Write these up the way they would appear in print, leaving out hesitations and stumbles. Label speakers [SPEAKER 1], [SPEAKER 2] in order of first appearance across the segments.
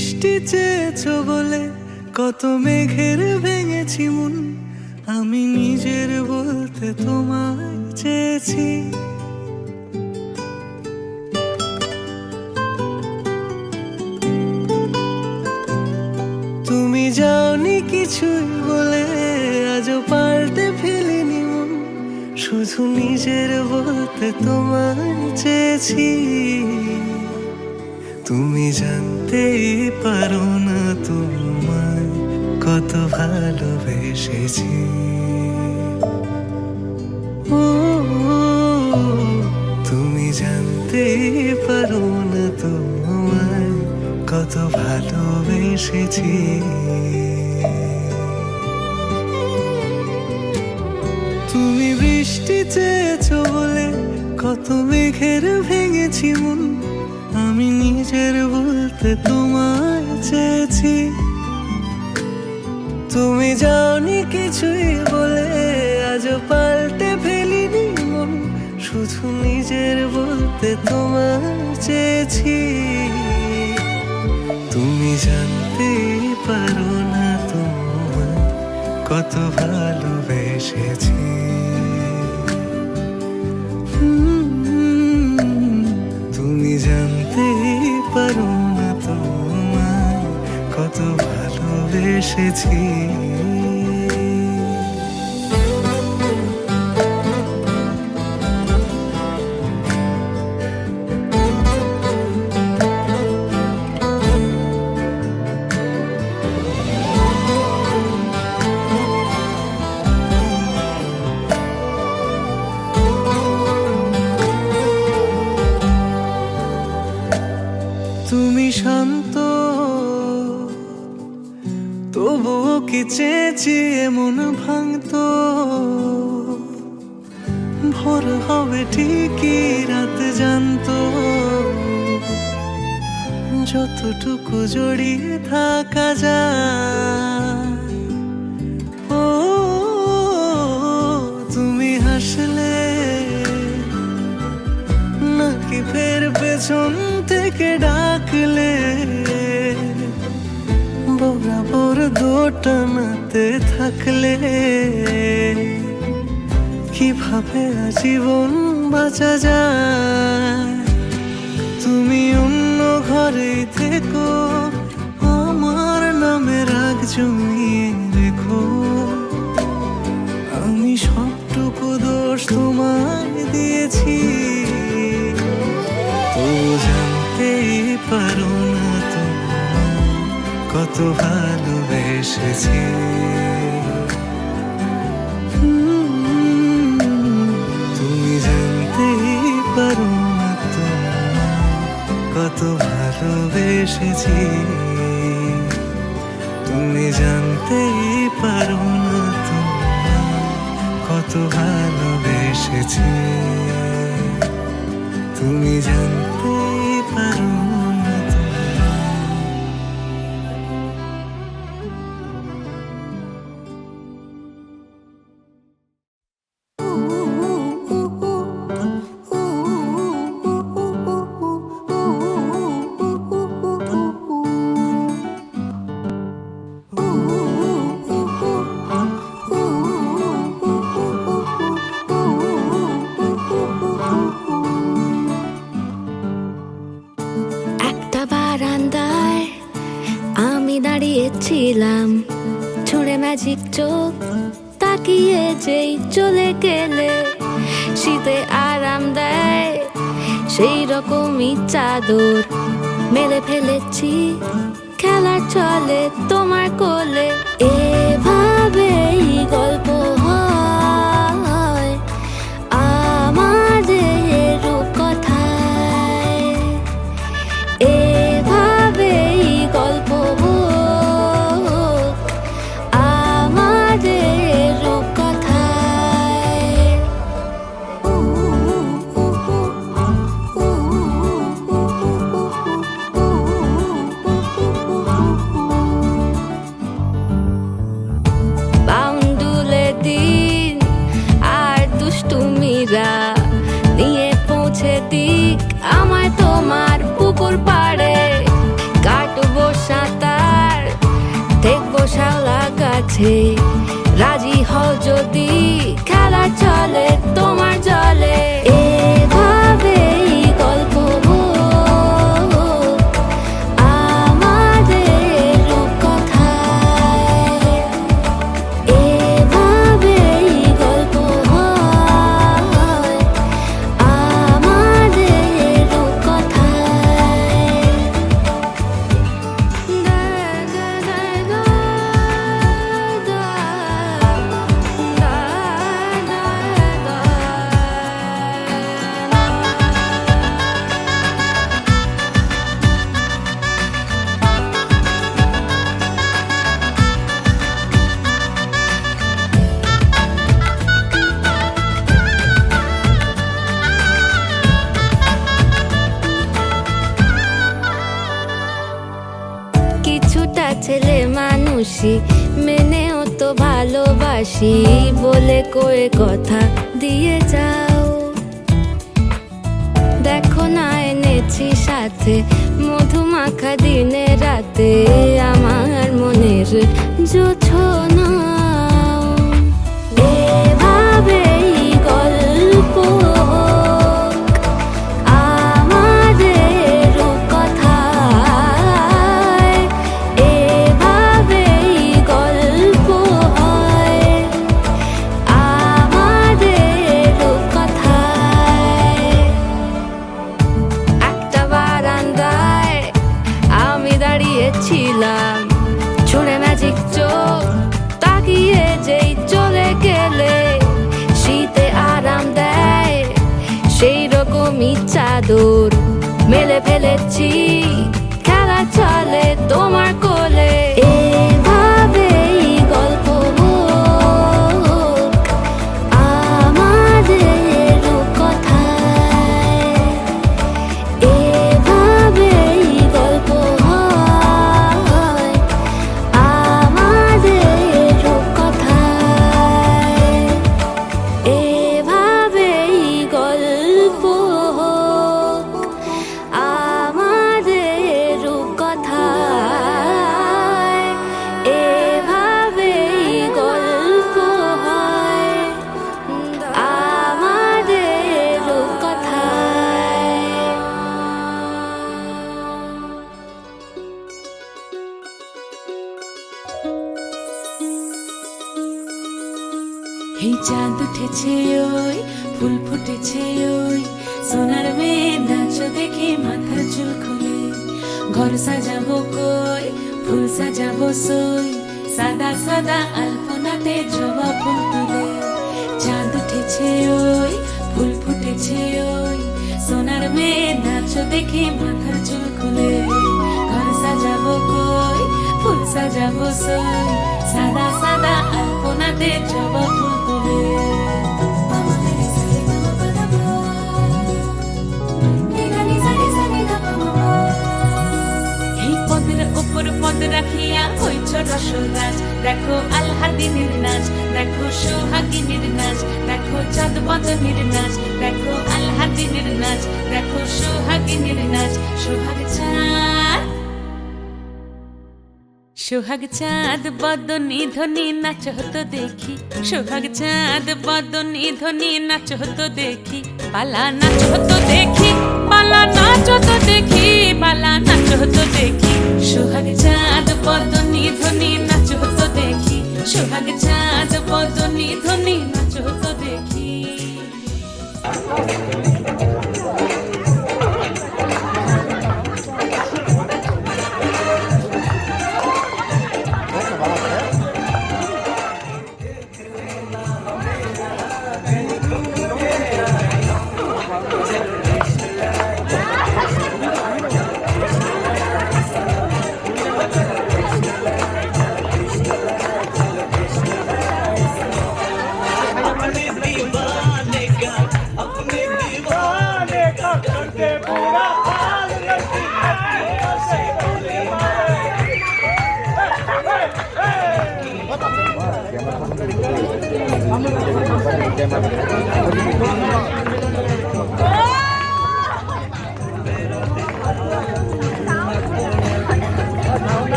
[SPEAKER 1] বৃষ্টি চেয়েছো বলে কত মেঘের ভেঙেছি মন, আমি নিজের বলতে তোমায় চেয়েছি। তুমি যাওনি কিছুই বলে আজও পাল্টে ফেলিনি মন, শুধু নিজের বলতে তোমায় চেয়েছি। তুমি জানতেই পারো না তোমায় কত ভালোবেসেছি। ও তুমি জানতেই পারো না তোমায় কত ভালোবেসেছি। তুমি বৃষ্টি চেয়েছো বলে কত মেঘের ভেঙেছি মন, আমি নিজের বলতে তোমায় চেয়েছি। তুমি যাওনি কিছুই বলে আজও পাল্টে ফেলিনি মন, শুধু নিজের বলতে তোমায় চেয়েছি। তুমি জানতেই পারো না তোমায় কত ভালোবেসেছি। তুমি জানতেই পারো না তোমায় কত ভালোবেসেছি। তুমি শান্ত তবুও কি চেয়েছি মন ভাঙতো, ভোর হবে ঠিকই রাত জানতো, যতটুকু জড়িয়ে থাকা যায়। ও তুমি হাসলে নাকি ফের পেছন থেকে ডাকলে, বরাবর দোটানাতে থাকলে কিভাবে আজীবন বাঁচা যায়। তুমি অন্য ঘরে থেকো, আমার নামে রাগ জমিয়ে রেখো, আমি সবটুকু দোষ তোমায় দিয়েছি। তো জানতেই পারো না তোমায় কত ভালোবেসেছি। তুমি জানতেই পারো না তোমায় কত ভালোবেসেছি। তুমি জানতেই পারো না তোমায় কত ভালোবেসেছি। তুমি জানতেই পারো না
[SPEAKER 2] ছিলাম, ছুঁড়ে ম্যাজিক চোখ তাকিয়ে যেই চলে গেলে, শীতে আরাম দেয় সেই রকমই চাদর মেলে ফেলেছি, খেলার চলে তোমার কোলে। এভাবেই গল্প হয় আমাদের রূপকথায়, এভাবেই গল্প শাওলা গাছে রাজি হও যদি খেলা চলে তোমার জলে এভাবেই গল্প হোক আমাদের রূপকথায় এভাবেই গল্প হয় আমাদের রূপকথায় কিছুটা ছেলে মানুষই মেনেও তো ভালোবাসি বলে কয়ে কথা দিয়ে যাও দেখো না এনেছি সাথে মধুমাখা দিনে রাতে আমার মনের জোছনা এভাবেই গল্প হোক আমাদের রূপকথায় এভাবেই গল্প হয় আমাদের রূপকথায় একটা বারান্দায় আমি দাঁড়িয়েছিলাম ছুঁড়ে ম্যাজিক চোখ তাকিয়ে যেই চলে গেলে শীতে আরাম দেয় সেই রকমই চাদর মেলে ফেলেছি খেলা চলে তোমার কোলে এভাবেই গল্প হোক আমাদের রূপকথায় এভাবেই গল্প হয় আমাদের রূপকথায় এভাবেই গল্প হোক আমাদের রূপকথায় এভাবেই গল্প হয় আমাদের রূপকথায়
[SPEAKER 3] এই চাঁদ উঠেছে ওই ফুল ফুটেছে ওই সোনার মেয়ে নাচো দেখে মাথার চুল খুলে ঘর সাজাবো কই ফুল সাজাবো সই সাদা সাদা আলপনাতে জবা ফুল তুলে চাঁদ উঠেছে ওই ফুল ফুটেছে ওই সোনার মেয়ে নাচো দেখে মাথার চুল খুলে ঘর সাজাবো কই ফুল সাজাবো সই সাদা সাদা আলপনাতে জবা ফুল তুলে এই পদের উপর পদ রাখিয়া হইছ রসরাজ দেখো আলহাদিনীর নাচ দেখো সোহাগিনীর নাচ দেখো চাঁদ বদনীর নাচ দেখো আলহাদিনীর নাচ দেখো সোহাগিনীর নাচ সোহাগ চাঁদ বদনী ধ্বনি নাচ হতো দেখি সোহাগ চাঁদ বদনী ধ্বনি নাচ হতো দেখি পালা নাচ হতো দেখি পালা নাচ হতো দেখি পালা নাচ হতো দেখি সোহাগ চাঁদ বদনী ধ্বনি নাচ হতো দেখি সোহাগ চাঁদ বদনী ধ্বনি নাচ হতো দেখি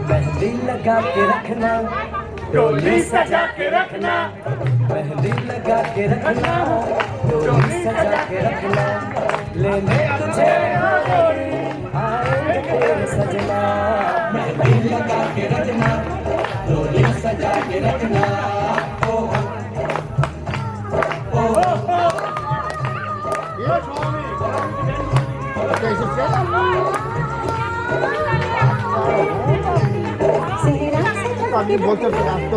[SPEAKER 4] मेहंदी लगा के रखना, डोली सजा के रखना, मेहंदी लगा के रखना, डोली सजा के रखना, लेने तुझे आएंगे तेरे सजना। मेहंदी लगा के रखना, डोली सजा के रखना।
[SPEAKER 5] আমি বলতে রাস্তা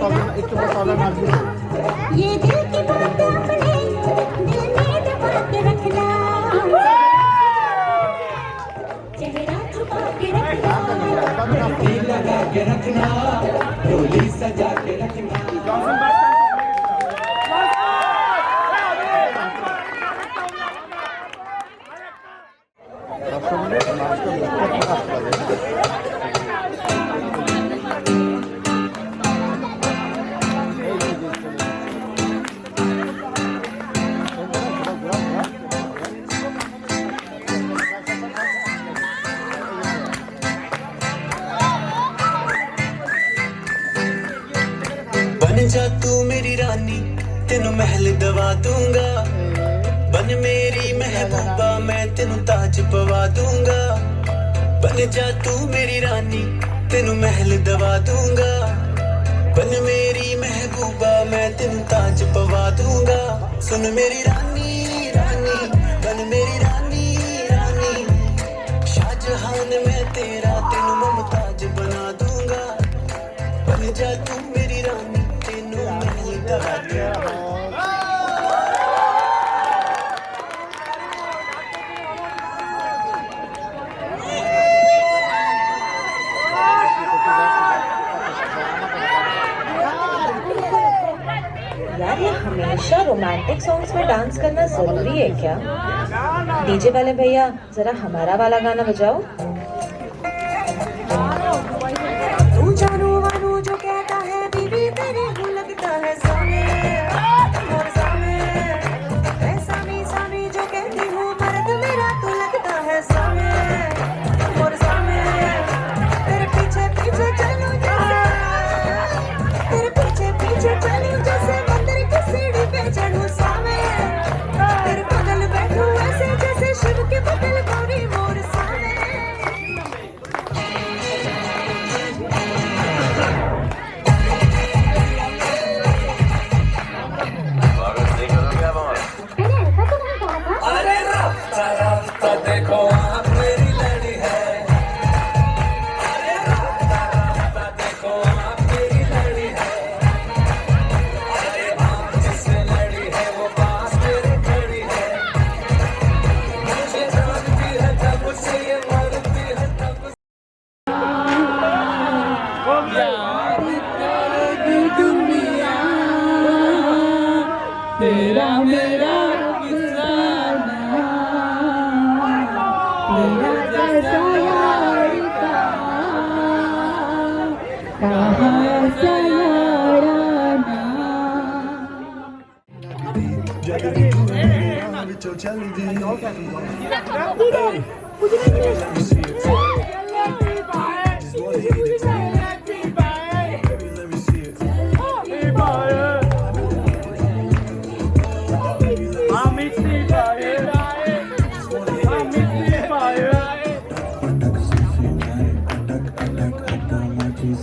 [SPEAKER 5] আমি একটু পরে নাচবো।
[SPEAKER 6] ये दिल की बात अपने दिल में दबा के रखना, चेहरा छुपा के रखना,
[SPEAKER 4] मेहंदी लगा के रखना, डोली सजा के रखना।
[SPEAKER 1] बन जा तू मेरी रानी तेनू महल दवा दूंगा, बन मेरी महबूबा मैं तेनू ताज पवा दूंगा। बन जा तू मेरी रानी तेनू महल दवा दूंगा, बन मेरी महबूबा मैं तेनू ताज पवा दूंगा। सुन मेरी रानी रानी बन मेरी रानी रानी, शाहजहान मैं तेरा तेनू मुमताज बना दूंगा। बन जा तू मेरी रानी तेनू महल दवा दूंगा।
[SPEAKER 7] यार ये हमेशा रोमांटिक सॉन्ग्स में डांस करना जरूरी है क्या? डीजे वाले भैया जरा हमारा वाला गाना बजाओ।
[SPEAKER 3] तू जानू वानू जो कहता है बीबी तेरी को लगता है सामे और सामे, मैं सामी सामी जो कहती हूँ मर्द मेरा तो लगता है सामे और सामे। तेरे पीछे पीछे चलूं जैसे, तेरे पीछे पीछे चलूं जैसे मंदिर की सीढ़ी पे चढ़ूं सामे, तेरे बगल बैठूं ऐसे जैसे शिव के बगल गौरी मोर सामे।
[SPEAKER 4] अरे रास्ता रास्ता देखो आप मेरी लड़ी है, अरे रास्ता रास्ता देखो आप मेरी लड़ी है, अरे आप जिससे लड़ी है वो पास मेरे खड़ी है, मुझे जानती है जब मुझसे ये मरती है तब तेरा मेरा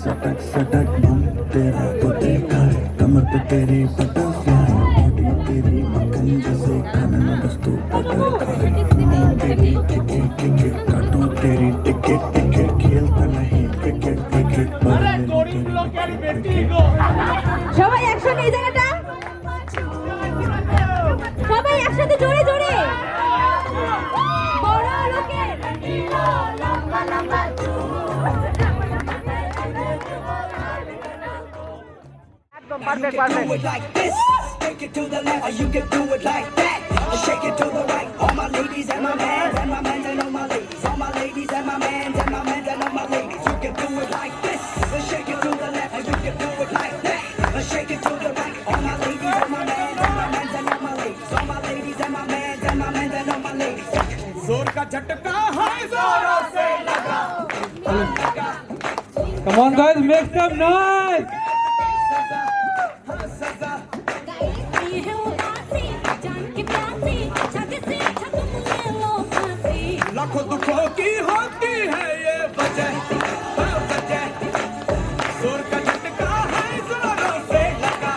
[SPEAKER 1] सटक सटक बम तेरा तो देखा है, कमर पे तेरी बटरफ्लाई, बॉडी तेरी मक्खन जैसे खाना में बस तू बटर खाए। तेरी टिके टिके काटूं तेरी टिके टिके, खेलता नहीं क्रिकेट क्रिकेट पर
[SPEAKER 2] সবাই একসাথে এই জায়গাটা, সবাই একসাথে জোরে জোরে বড় লোকের লম্বা লম্বা
[SPEAKER 4] Perfect, perfect. You can do it like this, take it to the left, or you can do it like that.
[SPEAKER 1] Shake it to the right, all my ladies and my mans and my mans and all my ladies, all my ladies and my mans and my mans and all my ladies. You can do it like this. Shake it to the left, and you can do it like that. Shake it to the right, all my ladies and my mans and my mans and all my ladies, all my ladies and my mans and my mans and all my ladies. जोर का झटका है जोरों से लगा.
[SPEAKER 8] Come on, guys, make some noise.
[SPEAKER 1] लाखों दुखों की होती है ये वजह, वजह. जोर का झटका है जोरों से लगा.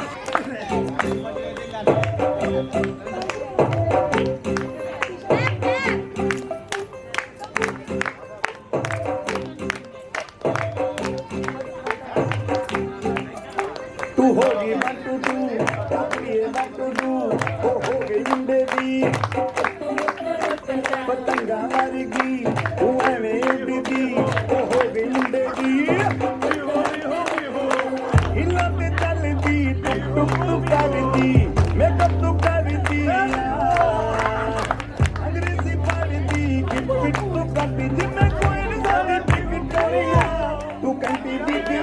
[SPEAKER 5] तू होगी what to do, चाहती है what to do, हो गई जिंदगी पतंगा मारेगी, तू है मेरी बीबी, हो गई जिंदगी हिलाते चलती, टुक टुक टुक करती, मेकअप टुक करती, अंग्रेजी पढ़ती, किट पिट टुक करती, जिम्मे कोई नहीं सारी टिकट करिया, तू कहती बीबी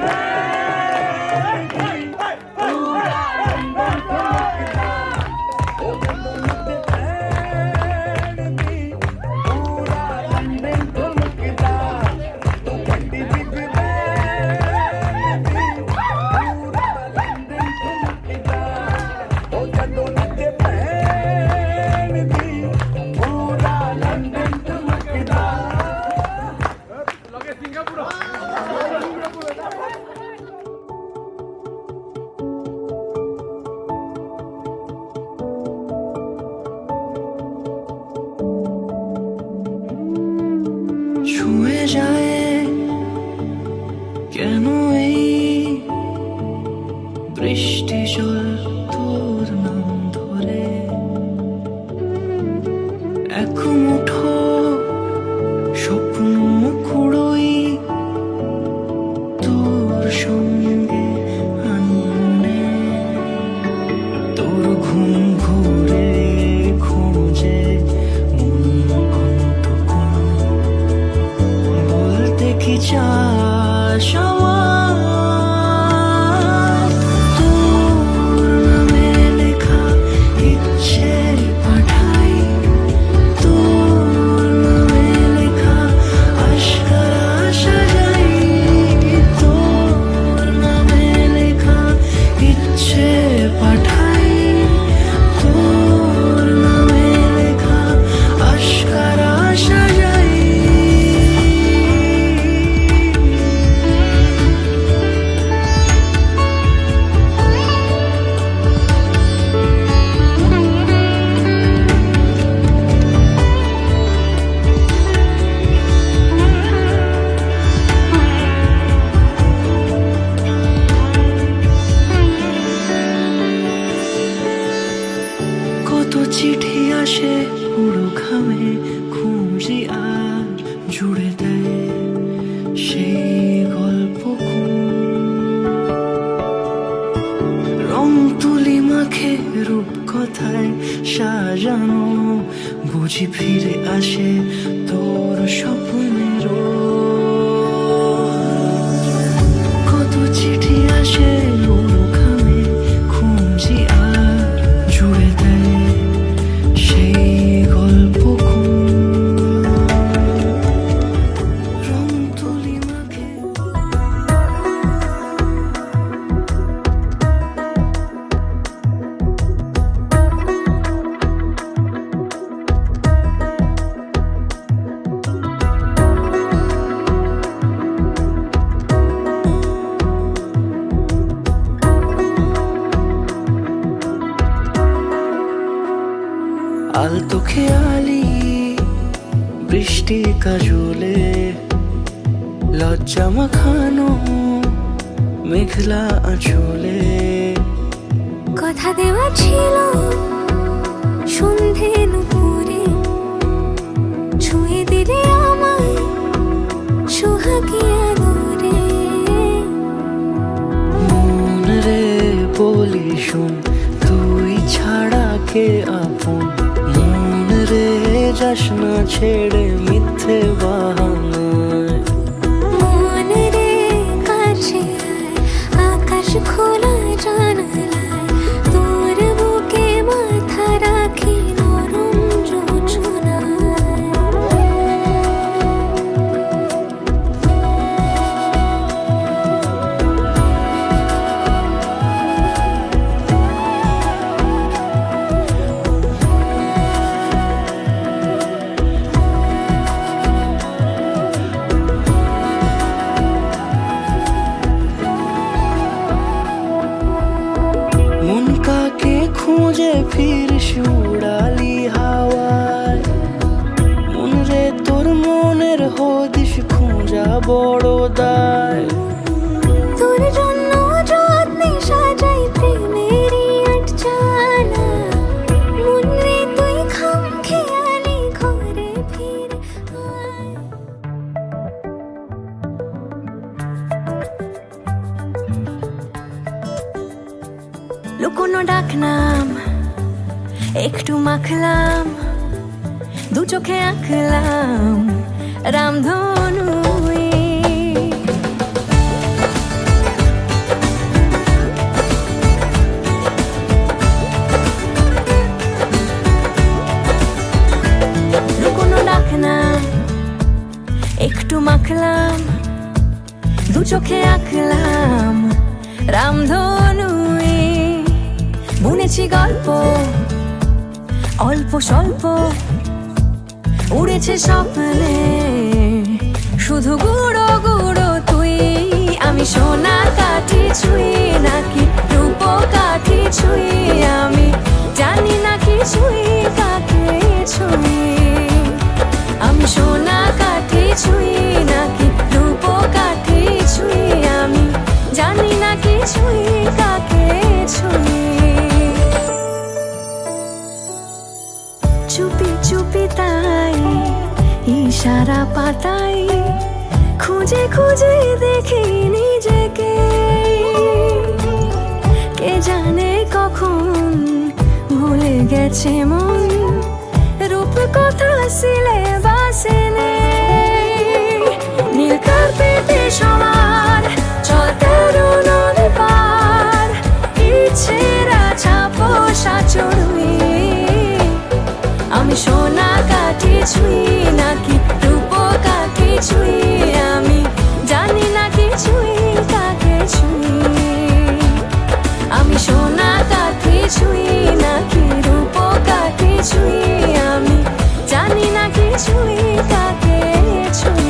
[SPEAKER 9] ছুঁয়ে যায় কেন এই বৃষ্টি জল তোর নাম ধরে এক মুঠো স্বপ্ন কুড়োই তোর সঙ্গে আনমনে তোর ঘুম ঘুরে খোঁজে মন কণ্ঠকোণ বলতে কি চাস আমার তোর নামে লেখা ইচ্ছে পাঠাই তোর নামে লেখা আশকারা সাজাই তোর নামে লেখা ইচ্ছে পাঠাই তোর নামে লেখা আশকারা সাজাই কত চিঠি আসে পুরো ঘামে খুঁজি আর জুড়ে দেয় সেই গল্প রং তুলি মাখে রূপ কথায় সাজানো বুঝি ফিরে আসে তোর স্বপ্নের কত চিঠি আসে পুরো ঘামে খুঁজি আর জুড়ে দেয় সেই গল্প রং তুলি মাখে আলতো খেয়ালি বৃষ্টি কাজলে লজ্জা মাখানো মেঘলা আঁচলে
[SPEAKER 3] কথা দেওয়া ছিল সন্ধে নুপুরে ছুঁয়ে দিলে আমায় সোহাগী আদরে
[SPEAKER 9] মন রে বলি শুন তুই ছাড়া কে আপন যাস না ছেড়ে মিথ্যে বাহানায়।
[SPEAKER 3] মন রে কাছে আয়, আকাশ খোলা জানালায় তোর বুকে মাথা রাখি নরম যোছনায়।
[SPEAKER 9] মন কাকে খুঁজে ফিরিস উড়ালি হাওয়ায়। মন রে তোর মনের হদিস খোঁজা বড় দায়।
[SPEAKER 3] তোর জন্য যত্নে সাজাই প্রেমেরই আটচালা, মন রে তুই খাম খেয়ালি ঘরে ফিরে আয়। লুকোনো ডাকনাম একটু মাখলাম, দু চোখে আঁকলাম রামধনু। লুকোনো ডাকনাম একটু মাখলাম, দু চোখে আঁকলাম রামধনু। বুনেছি গল্প অল্প স্বল্প, উড়েছে স্বপ্নে শুধু গুঁড়ো গুঁড়ো তুই। আমি সোনা কাঠি ছুঁই নাকি রূপ কাঠি ছুঁই, আমি জানি না কি ছুঁই কাকে ছুঁই। আমি সোনা কাঠি ছুঁই নাকি রূপ কাঠি ছুঁই, আমি জানি না কি ছুঁই কাকে ছুঁই। চুপি চুপি তাই ইশারা পাতাই, খুঁজে খুঁজে দেখি নিজেকে। কে জানে কখন ভুলে গেছে মন, রূপ কথা সিলেবাসে নেই। নীল কার্পেটে সবার চলতে নদী পার, ইচ্ছেরা ছাপোষা চড়ুই। আমি সোনা কাঠি ছুঁই নাকি রূপ কাঠি ছুঁই, আমি জানি না কি ছুঁই কাকে ছুঁই। আমি সোনা কাঠি ছুঁই নাকি রূপ কাঠি ছুঁই, আমি জানি না কি ছুঁই কাকে ছুঁই।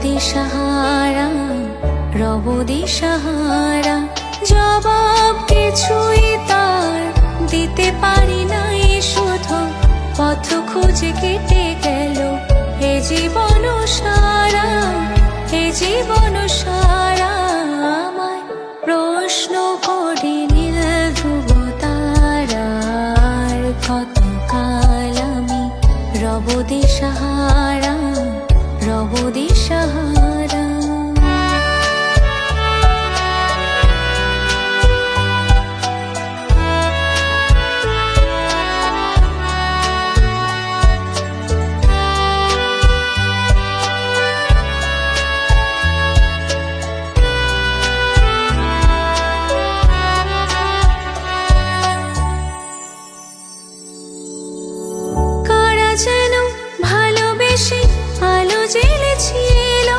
[SPEAKER 3] দিশাহারা রব দিশাহারা, জবাব কিছুই তার দিতে পারি নাই, শুধু পথ খুঁজে কেটে গেল এ জীবন সারা, এ জীবন সারা। আমায় প্রশ্ন করি নীল ধ্রুব তারার, কতকাল আমি রব দিশাহারা রব দিশাহারা। কারা যেন ভালোবেসে আলো জ্বেলেছিল,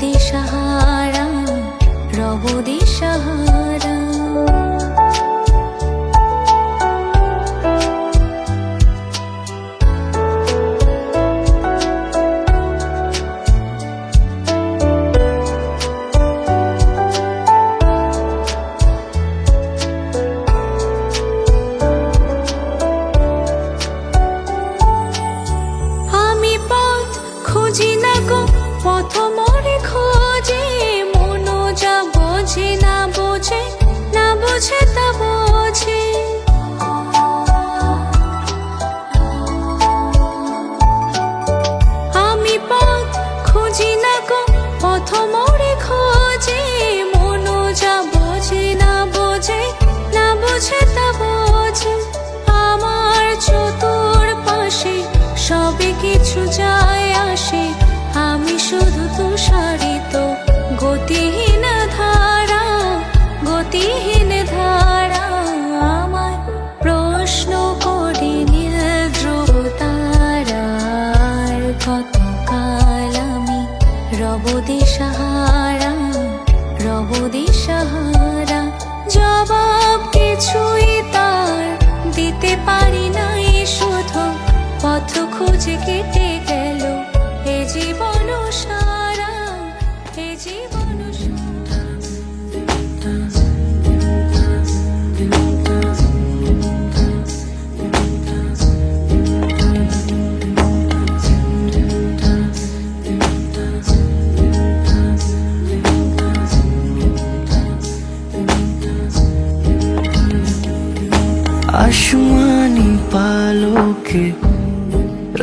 [SPEAKER 3] দিশাহারা, রব দিশাহারা। আমি পথ খুঁজি না গো, পথ মোরে খোঁজে, মনও যা বোঝে না বোঝে, না বোঝে তা বোঝে। আমি পথ খুঁজি না গো, পথ মোরে খোঁজে, মনও যা বোঝে না বোঝে, না বোঝে তা বোঝে। আমার চতুর পাশে সবে কিছু যায় আসে, আমি শুধু তুষারিত গতিহীন ধারা, গতিহীন ধারা। আমার প্রশ্ন করি নীল ধ্রুব তারার, কতকাল আমি রব দিশাহারা, রব দিশাহারা। জবাব কিছুই তার দিতে পারি নাই, শুধু পথ খুঁজে কেটে গেল এ জীবন সারা, এ জীবন সারা।
[SPEAKER 9] আসমানি পালকে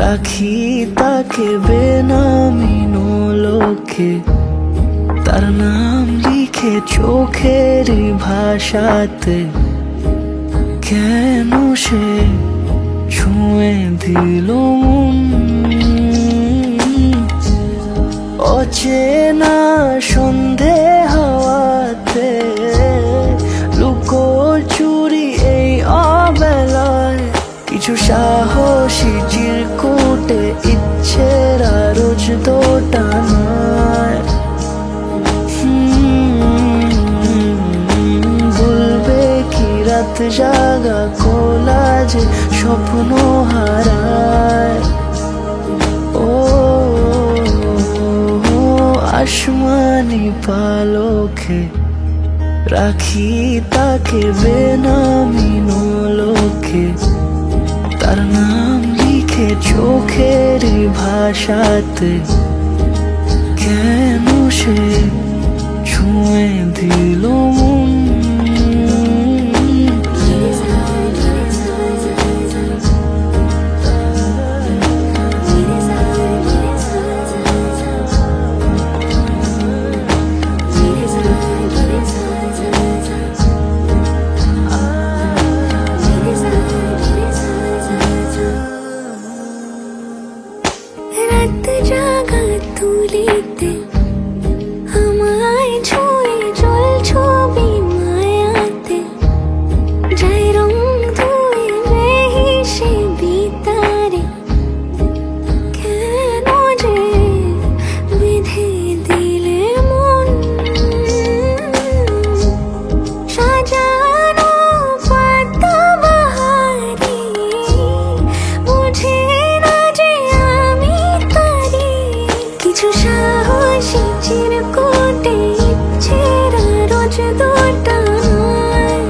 [SPEAKER 9] রাখি তাকে বেনামি নোলকে, তার নাম লিখে চোখের ভাষাতে। কেন সে ছুঁয়ে দিল মন, অচেনা সন্ধে হাওয়াতে, লুকো চুরি এই অবেলায়। কিছু সাহসী চিরকুটে ইচ্ছের রোজ দোটানায়। বলবে কি রাত জাগা কোলাজে স্বপ্ন হারায়। ও আসমানি পালকে রাখি তাকে বেনামি নোলকে, তার নাম লিখে চোখের ভাষাতে। কেন সে ছুঁয়ে দিল মন,
[SPEAKER 3] রাত জাগা তুলিতে আমায় ছুঁয়ে জল ছবি মায়াতে, যাই রং ধুয়ে বেহিসে বিতারে। কেন যে বেঁধে দিলে মন, সাজানো পাতা বাহারি, বুঝে না যে আমি তারি। কিছু সাহসী চিরকুটে ইচ্ছের রোজ দোটানায়।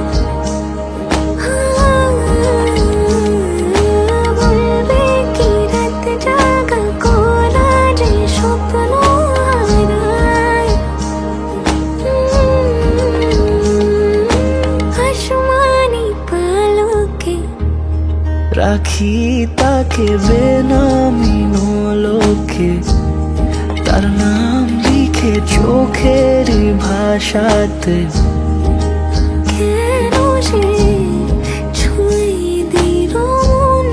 [SPEAKER 3] বলবে কি রাত জাগা কোলাজে স্বপ্ন হারায়। আসমানি পালকে
[SPEAKER 9] রাখি তাকে বেনামি নোলকে, তার নাম লিখে চোখের ভাষাতে।
[SPEAKER 3] কেন সে ছুঁয়ে দিল মন,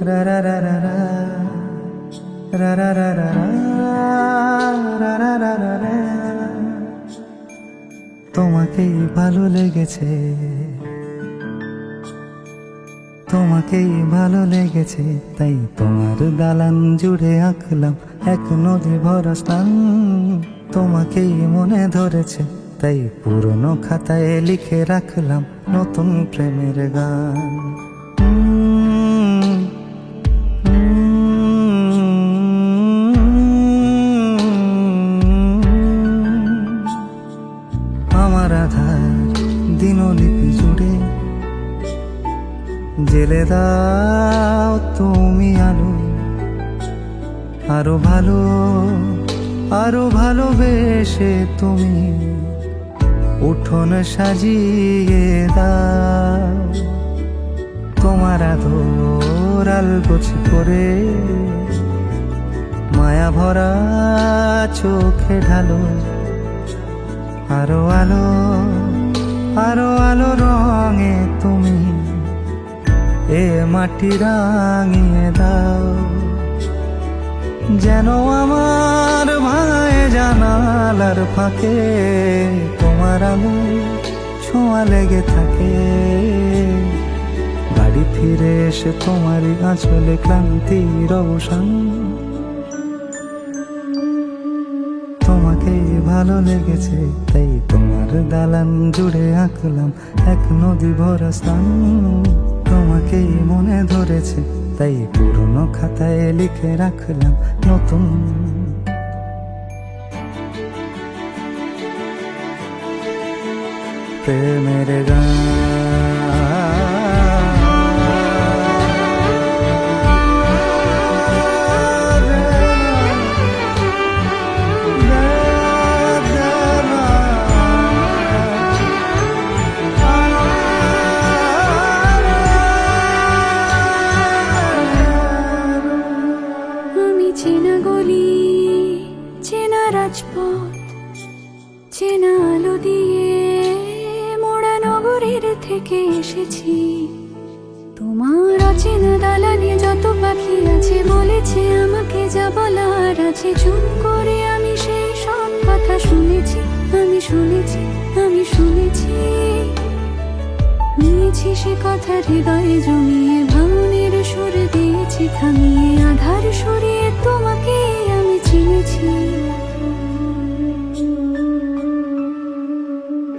[SPEAKER 9] রা রা রা রা রা রা রা রা রা রা রা রা রা রা। তোমাকেই ভালো লেগেছে, তোমাকেই ভালো লেগেছে, তাই তোমার দালান জুড়ে আঁকলাম এক নদী ভরা স্থান। তোমাকেই মনে ধরেছে, তাই পুরনো খাতায় লিখে রাখলাম নতুন প্রেমের গান। আমার আধার দিনলিপি জুড়ে জেলে দাও তুমি আলো, আরো ভালো আরো ভালোবেসে তুমি উঠোন সাজিয়ে দাও। তোমার আদর আলগোছ করে মায়া ভরা চোখে ঢালো, আরো আলো আরো আলো রঙে তুমি এ মাটি রাঙিয়ে দাও। যেন আমার ভাঙায় জানালার ফাঁকে তোমার আলো ছোঁয়া লেগে থাকে। বাড়ি ফিরে এসে তোমারই আঁচলে ক্লান্তির অবসান। তোমাকেই ভালো লেগেছে, তাই তোমার দালান জুড়ে আঁকলাম এক নদী ভরা স্থান। তোমাকেই মনে ধরেছে, তাই পুরনো খাতায় লিখে রাখলাম নতুন। প্রেমের গান।
[SPEAKER 3] চেনা গলি, চেনা রাজপথ, চেনা আলো দিয়ে মোড়া নগরের থেকে এসেছি। তোমার অচেনা দালানে যত পাখি আছে বলেছে আমাকে যা বলার আছে। চুপ করে আমি সেই সব কথা শুনেছি, আমি শুনেছি, আমি শুনেছি। নিয়েছি সে কথা হৃদয়ে জমিয়ে, ভাঙনের সুর দিয়েছি থামিয়ে, আধার সরিয়ে তোমাকে আমি চিনেছি।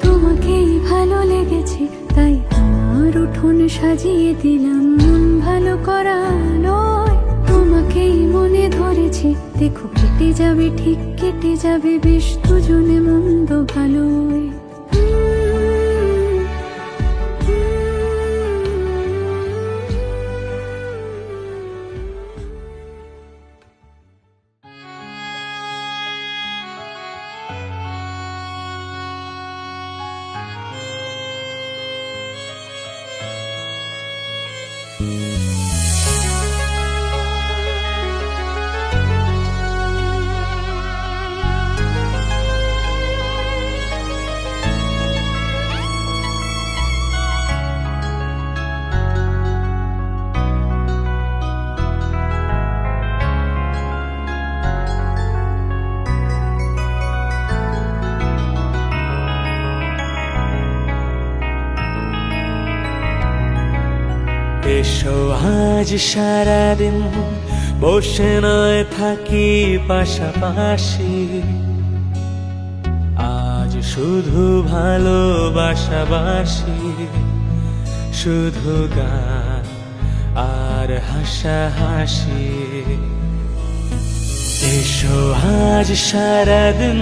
[SPEAKER 3] তোমাকেই ভালো লেগেছে, তাই তোমার উঠোন সাজিয়ে দিলাম মন ভালো করা নয়। তোমাকেই মনে ধরেছে, দেখো কেটে যাবে, ঠিক কেটে যাবে বেশ দুজনে মন্দ ভালোই।
[SPEAKER 9] এসো আজ সারাদিন বসে নয় থাকি পাশাপাশি। আজ শুধু ভালোবাসাবাসি, শুধু গান আর হাসাহাসি। এসো আজ সারাদিন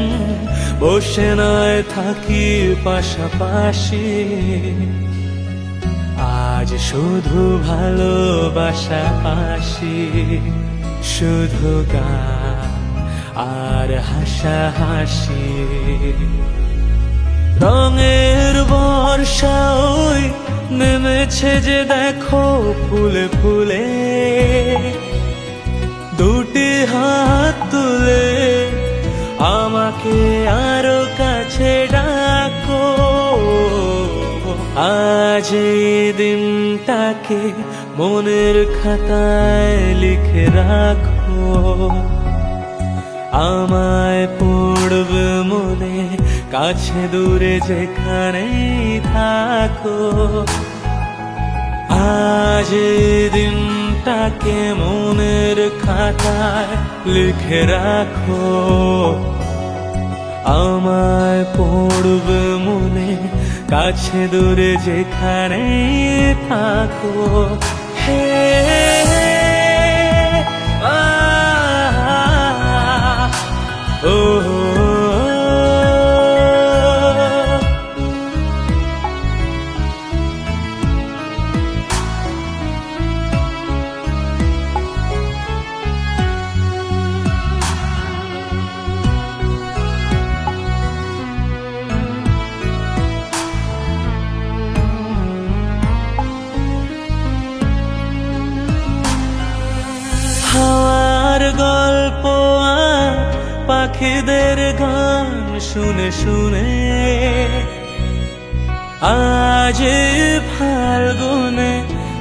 [SPEAKER 9] বসে নয় থাকি পাশাপাশি। আজ শুধু ভালোবাসাবাসি, শুধু গান আর হাসাহাসি। রঙের বর্ষা ওই নেমেছে যে দেখো ফুলে ফুলে, দুটি হাত তুলে আমাকে আরো কাছে ডাকো।
[SPEAKER 1] আজ এই দিনটাকে মনের খাতায় লিখে রাখো, আমায় পড়বে মনে কাছে দূরে যেখানেই থাকো। আজ এই দিনটাকে মনের খাতায় লিখে রাখো, আমায় পড়বে মনে কাছে দূরে যেখানে থাকো। হে আ ও হাওয়ার গল্প আর পাখিদের গান শুনে শুনে আজ ফাল্গুনে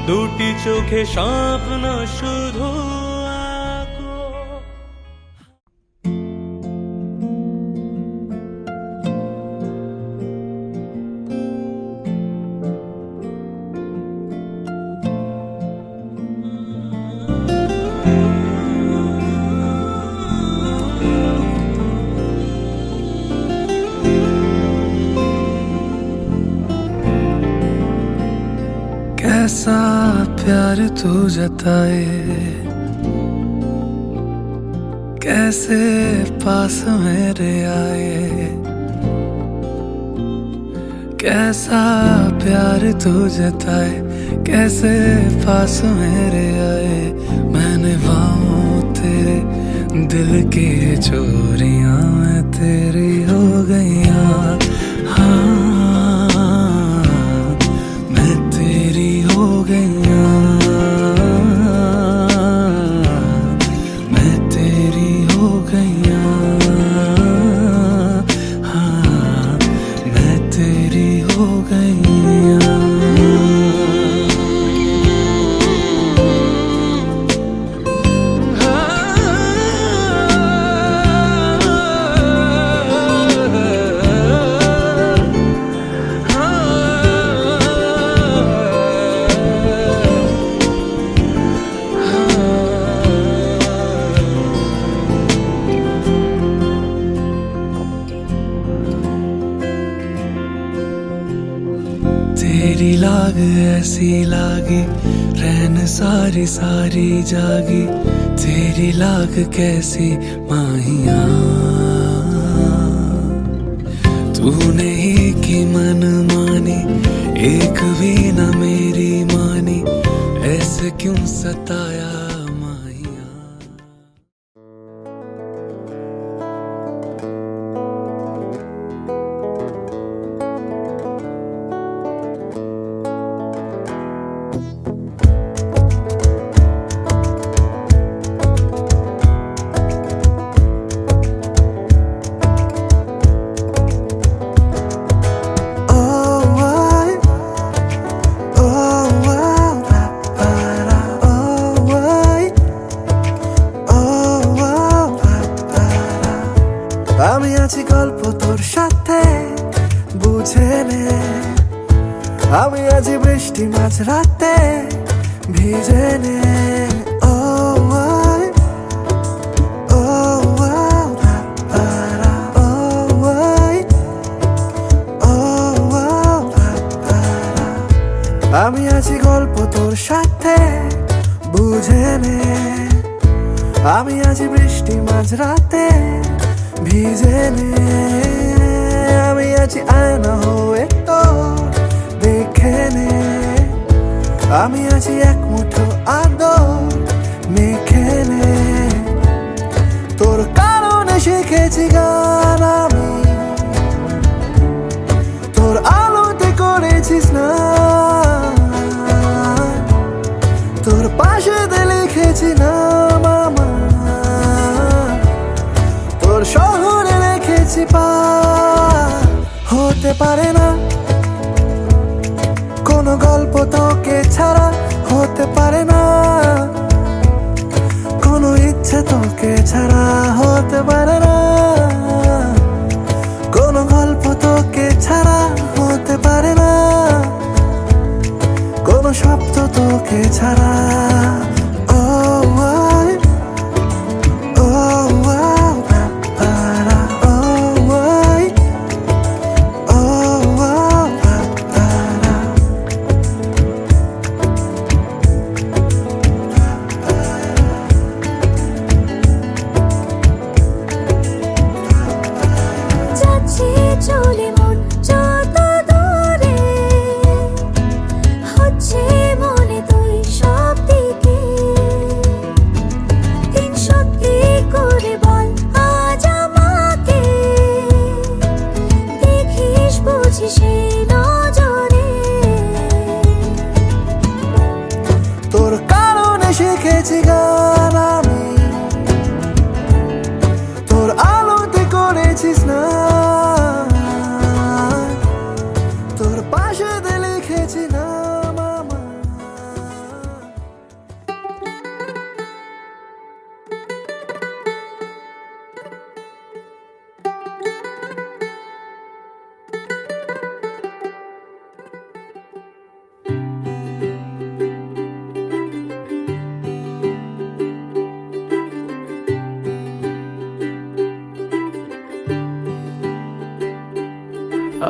[SPEAKER 1] দুটি চোখে স্বপ্ন শুধু আঁকো।
[SPEAKER 9] कैसा प्यार तू जताए, कैसे पास मेरे आए, कैसा प्यार तू जताए, कैसे पास मेरे आए। मैंने पाऊं तेरे दिल की चोरियां मैं तेरी हो गईयां, हाँ तेरी लाग ऐसी लागी रैन सारी सारी जागी, तेरी लाग कैसी माहिया तूने ही की मन मानी, एक भी न मेरी मानी, ऐसे क्यों सताया माहिया। আমি আছি গল্প তোর সাথে বুঝে নে, আমি আছি বৃষ্টি মাঝ রাতে ভিজে নে। ও আমি আছি গল্প তোর সাথে বুঝে নে, আমি আছি বৃষ্টি মাঝ রাতে ভিজে নে। আমি আছি আয়না হয়ে তোর দেখে নে, আমি আছি এক মুঠো আদর মেখে নে। তোর কারণে শিখেছি গান আমি, তোর আলোতে করেছিস না, তোর পাশে লিখেছি নাম আমার, তোর শহরে রেখেছি পা। হতে পারে না ছাড়া ও ও পারা ও ও পারা
[SPEAKER 6] যাচ্ছে চলে মন যত দূরে হচ্ছে মনে তুই সব দিকে দিন সত্যি করে বল আজ আমাকে দেখিস বুঝি সেই নজরে
[SPEAKER 9] তোর কারণে শিখেছি গান আমি তোর আলোতে করেছিস না তোর পাশে লিখেছি না মামা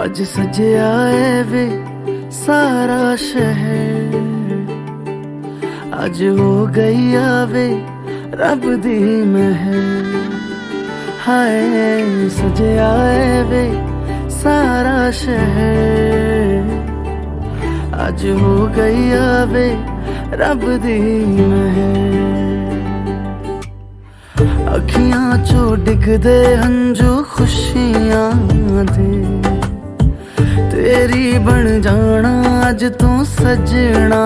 [SPEAKER 9] आज सजया है वे सारा शहर आज हो गई आवे रब दी महर हाय सजया है वे सारा शहर आज हो गई आवे रब दी महर अखियां चो डिगदे हंजू खुशियां दे तेरी बन जाना अज तू सजना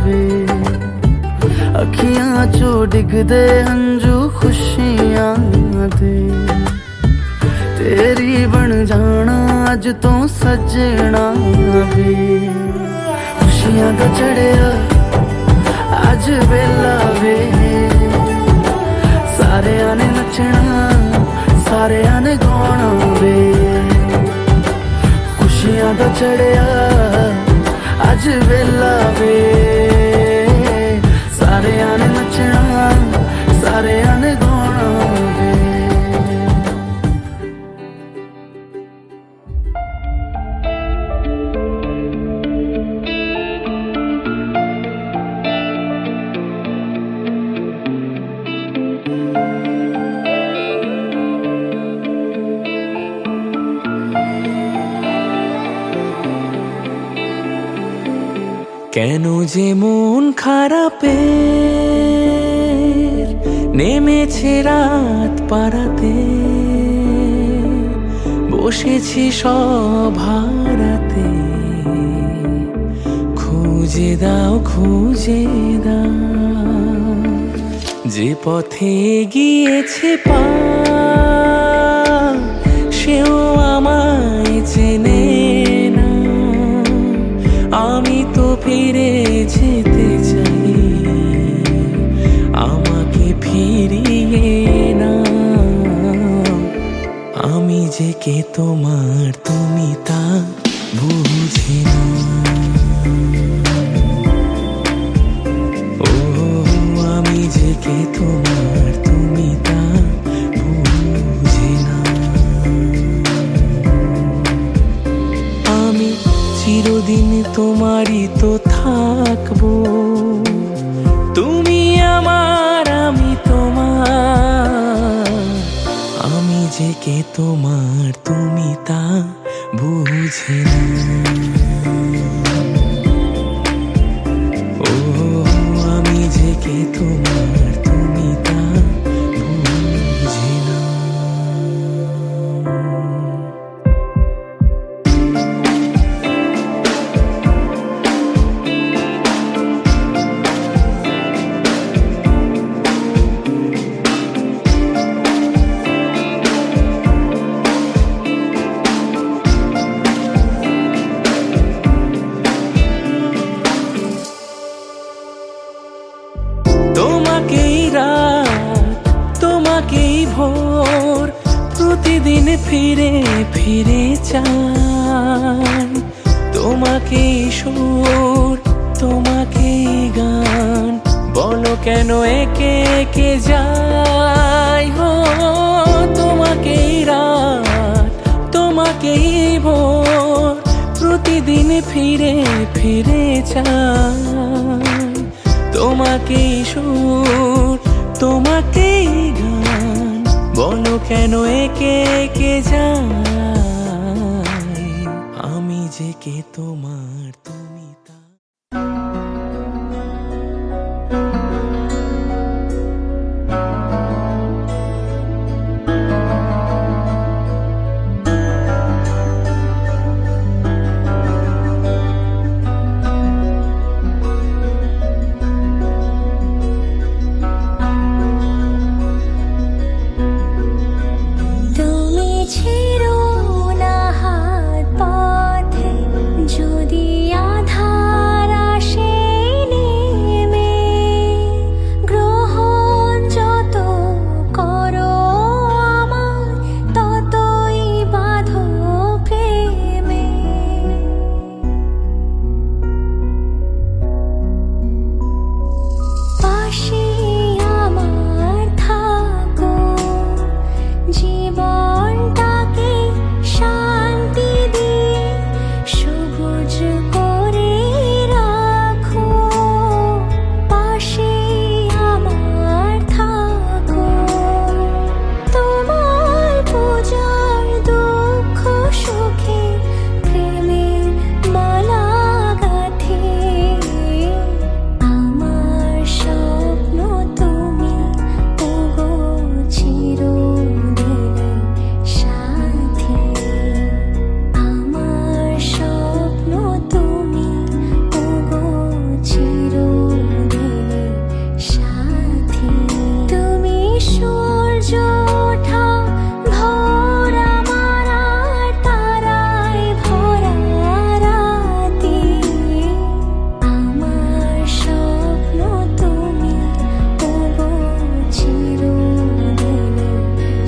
[SPEAKER 9] वे अखियां चो डिगदे हंजू खुशियां दे तेरी बन जाना अज तू सजना वे खुशियां दा चढ़िया अज वेला वे सारे ने नचना सारे ने गाना वे खुशियां दा चढ़िया अज वेला वे सारे ने नचना सारे ने गाना वे
[SPEAKER 3] কেন যে মন খারাপে নেমেছে রাত পারাতে বসেছি সব হারাতে খুঁজে দাও যে পথে গিয়েছে পা সেও আমায় চেনে না আমি তো ফিরে যেতে চাই আমাকে ফিরিয়ে না আমি যে কে তোমার তুমি তা বুঝে না ও আমি যে কে তোমার তুমি তা বুঝে না আমি চিরদিন তোমারই তো থাকবো তুমি আমার আমি তোমার আমি যে কে তোমার তুমি তা বুঝে না ও আমি যে কে তোমার তুমি তা বুঝে না তোমাকেই রাত তোমাকেই ভোর প্রতিদিন ফিরে ফিরে চাই তোমাকেই সুর তোমাকে
[SPEAKER 10] তোমাকেই গান বলো কেন একে একে যাই হো তোমাকেই রাত তোমাকেই ভোর প্রতিদিন ফিরে ফিরে চাই তোমাকেই সুর তোমাকেই গান বলো কেন একে একে যাই আমি যে কে তোমার তুমি তা
[SPEAKER 6] তুমি ছিড়ো না হাত পথে যদি আধার আসে নেমে গ্রহণ যত করো আমার ততই বাঁধো প্রেমে পাশে আমার থাকো জীবনটাকে শান্তি দিয়ে সবুজ করে রাখো পাশে আমার থাকো তোমার পূজার দুঃখ সুখে প্রেমের মালা গাঁথে আমার স্বপ্ন তুমি ওগো চিরদিনের সাথী আমার স্বপ্ন তুমি ওগো চিরদিনের সাথী তুমি সূর্য ওঠা ভোর আমার আর তারায় ভরা রাতি আমার স্বপ্ন তুমি ওগো চিরদিনের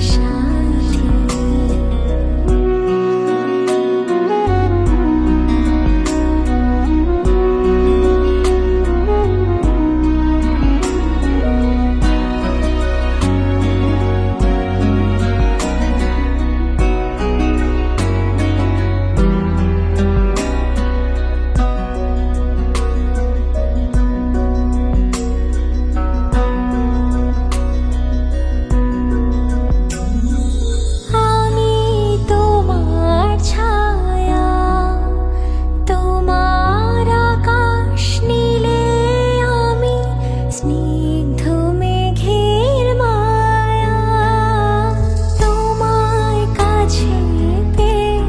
[SPEAKER 6] সাথী আমি তোমার ছায়া তোমার আকাশ নীলে আমি স্নিগ্ধ মেঘের মায়া তোমায় কাছে পেয়ে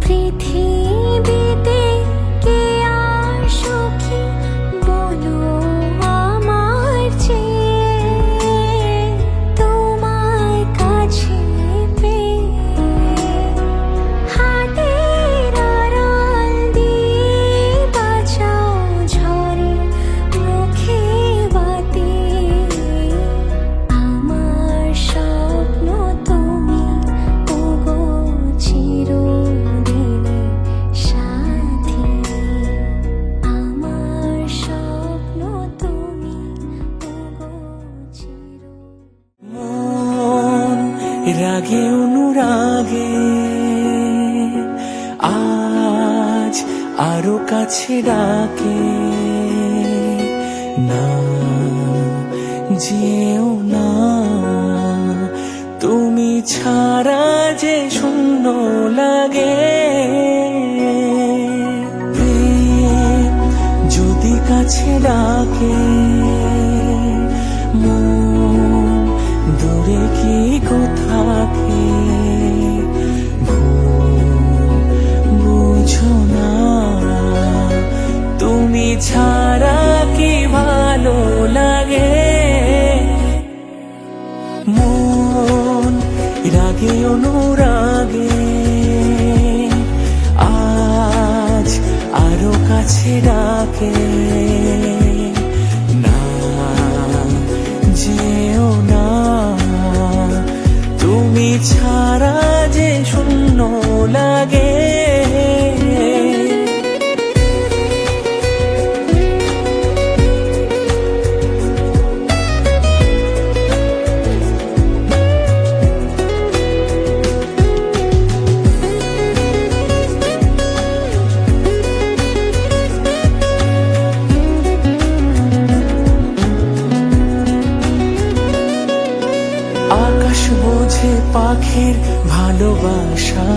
[SPEAKER 6] পৃথিবীতে কে আর সুখী বলো আমার চেয়ে তোমায় কাছে পেয়ে হাতের আড়াল দিয়ে বাঁচাও ঝরে মুখে বাতি আমার স্বপ্ন তুমি ওগো চিরদিনের সাথী আমার স্বপ্ন তুমি ওগো
[SPEAKER 10] মন রাগে অনুরাগে আজ আরো কাছে ডাকে না যেও না তুমি ছাড়া যে শূন্য লাগে প্রেম যদি কাছে ডাকে মন দূরে কি কোথাকে বুঝো না তুমি ছাড়া কি ভালো লাগে মন রাগে অনুরাগে আজ আরো কাছে ডাকে না যেও না তুমি ছাড়া যে শূন্য লাগে আছে পাখির ভালোবাসা,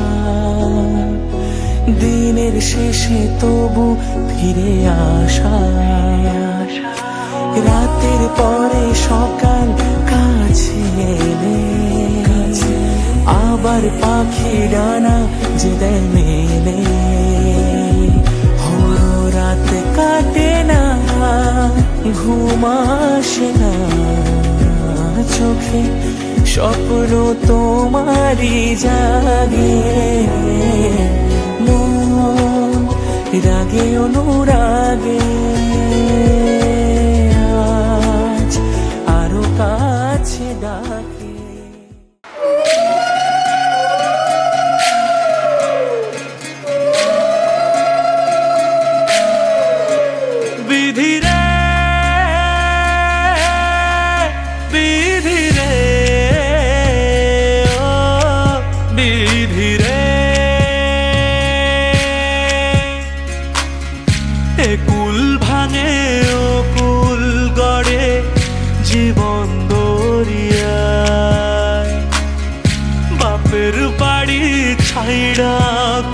[SPEAKER 10] দিনের শেষে তবু ফিরে আসা, রাতের পরে সকাল কাছে এলে আবার পাখি ডানা যে দেয় মেলে। রাত কাটে না, ঘুম আসে না, চোখে স্বপ্ন তোমারই জাগে। মন রাগে অনুরাগে আজ আরো কাছে ডাকে। বিধি রে বিধি রে ও বিধি রে, এ কুল ভাঙে ও কুল গড়ে জীবন দরিয়ায়। বাপের বাড়ি ছাইড়া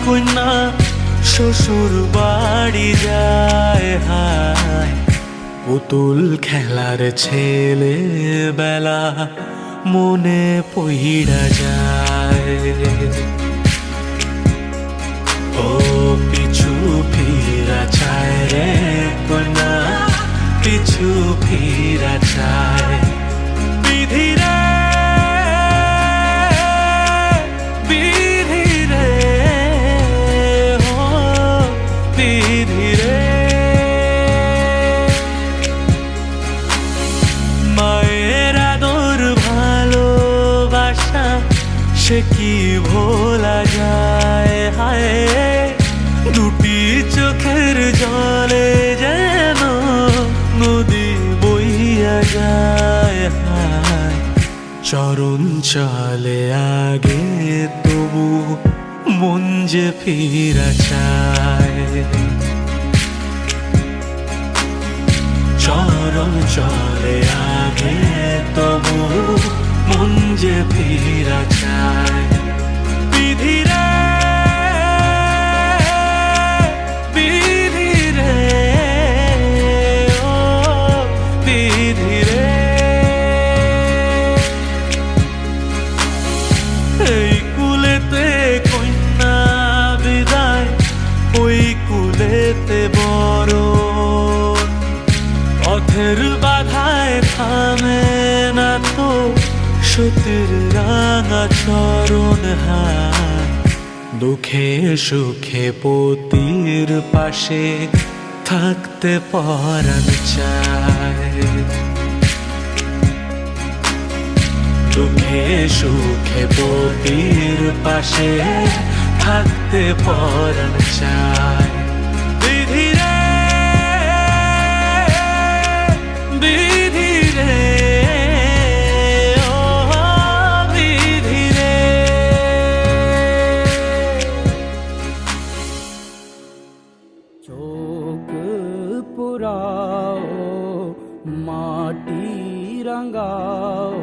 [SPEAKER 10] কন্যা শ্বশুর বাড়ি যায়, হায় পুতুল খেলার ছেলে বেলা মনে পইড়া যায়। ও পিছু ফিরা চায় রে কন্যা, পিছু ফিরা চায়। বিধি রে বিধি রে ও বিধি রে, মায়ের আদর ভালোবাসা সে কি ভোলা যায়, হায় দুটি চোখের জলে যেন নদী বইয়া যায়, হায় চরণ চলে আগে তবু মন যে ফিরা চায়। চরণ চলে আগে তবু মন যে ফিরা চায়। বিধি রে বিধি রে ও বিধি রে, এই কুলেতে কন্যা বিদায়, ওই কুলেতে বড় পথের বাধায় থামে না তো সতীর রাঙা চরণ, হায় দুঃখে সুখে পতির পাশে থাকতে পরাণ চায়। দুঃখে সুখে পতির পাশে থাকতে পরাণ চায়। বিধি রে বিধি রে ও বিধি রে,
[SPEAKER 5] চোখ পুরাও মাটি রঙাও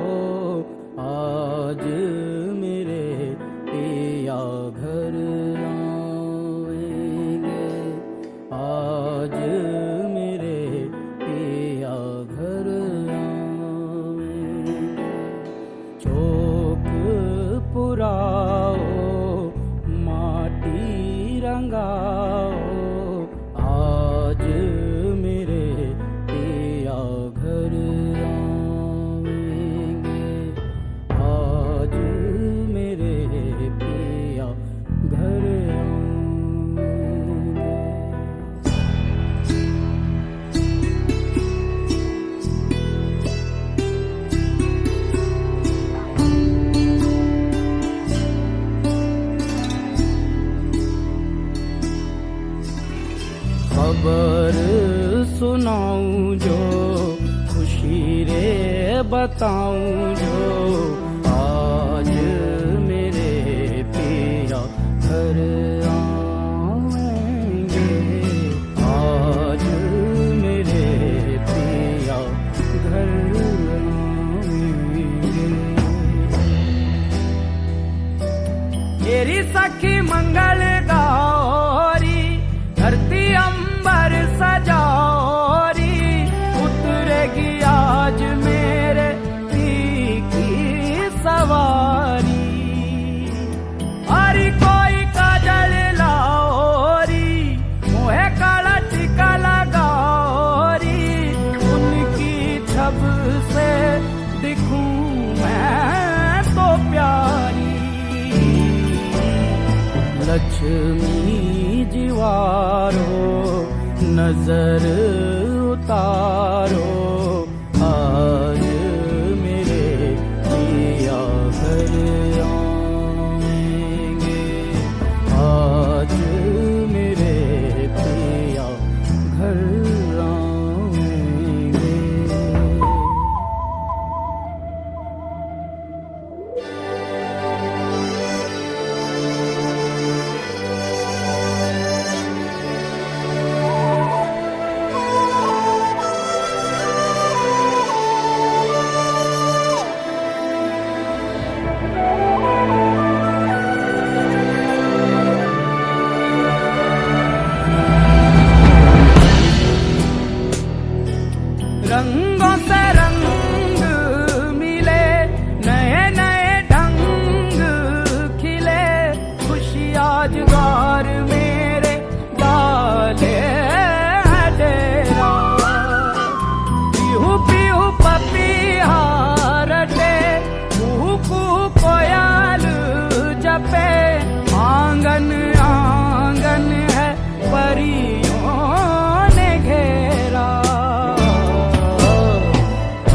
[SPEAKER 5] आज मेरे पिया घर आएंगे, आज मेरे पिया घर आएंगे। चौक पुराओ माटी रंगाओ आज मेरे पिया घर आएंगे, आज मेरे पिया घर आएंगे। खबर सुनाऊं जो खुशी रे बताऊं जो आज मेरे पिया घर आएंगे, आज मेरे पिया घर आएंगे। मंगल गौरी धरती अंबर सजौरी उतरेगी आज मेरे पी की सवारी अरे कोई काजल लाओरी मोहे काला टीका लगाओरी उनकी छब से दिखूं मैं तो प्यारी लक्ष्मी जीवारो नजर उतारो आज मेरे पिया घर आएंगे आज मेरे पिया घर आएंगे रंगों से रंग मिले नए नए ढंग खिले खुशी आज द्वार मेरे डाले है डेरा पीहू पीहू पपीहा रटे कुहू कुहू कोयल जपे आंगन आंगन है परियों ने घेरा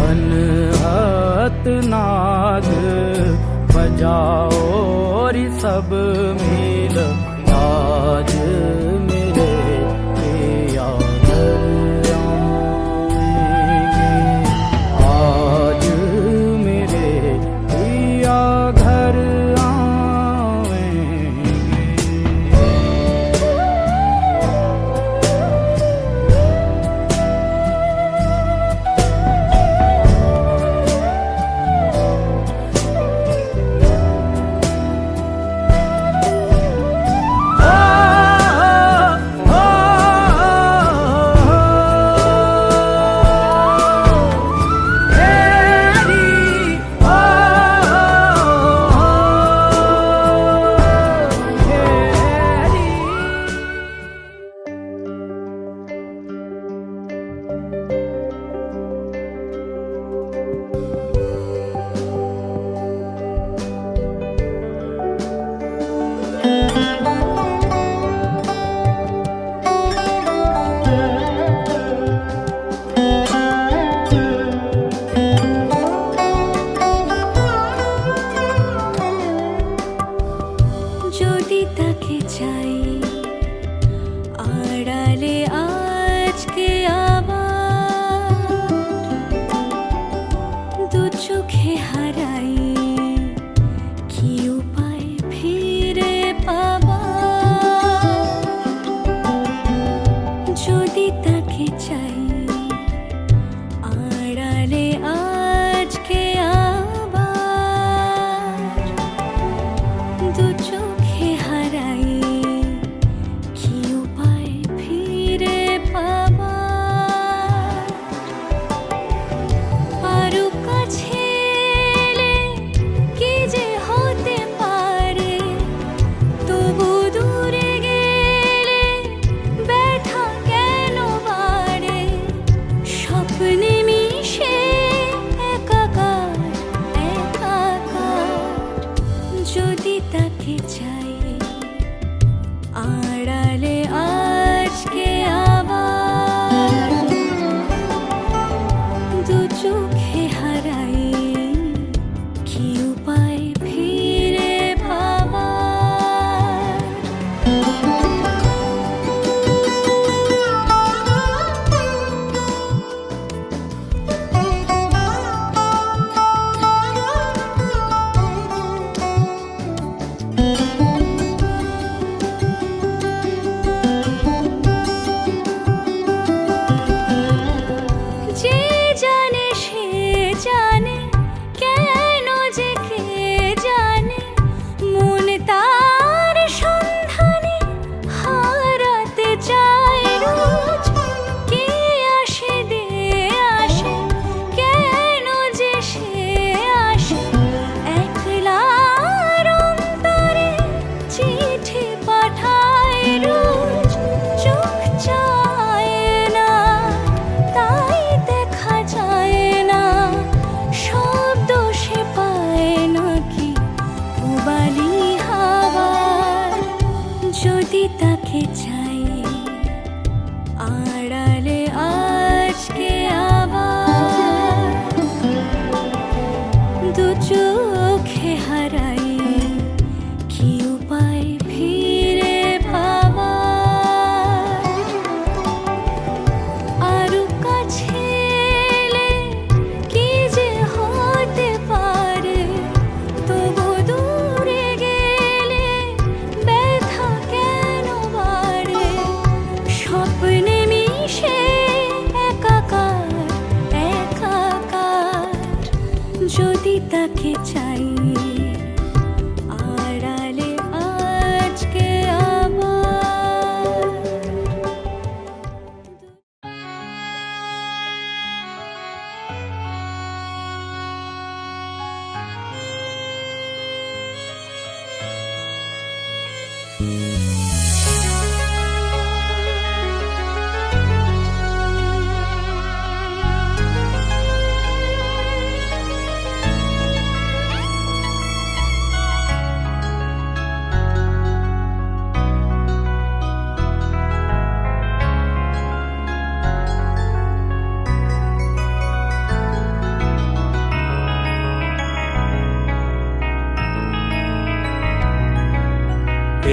[SPEAKER 5] अनहत नाद बजाओ रि सब मिल आज मेरे पिया घर आएंगे आज मेरे पिया घर आएंगे
[SPEAKER 3] যদি তাকে চাই আড়ালে আজকে আবার দু চোখে হারাই কি উপায় ফিরে পাবার যদি তাকে চাই আড়ালে আজকে আবার দু চোখে হারাই কি উপায় ফিরে পাবার আরো কাছে এলে কি যে হতে পারে তবু দূরে গেলে ব্যথা কেন বাড়ে স্বপ্নে মিশে একাকার একাকার যদি তাকে চাই আড়ালে আজকে আবার দু চোখে হারাই কি উপায় ফিরে পাবার
[SPEAKER 6] Thank you.
[SPEAKER 3] তাকে চাই আড়ালে আজকে আবার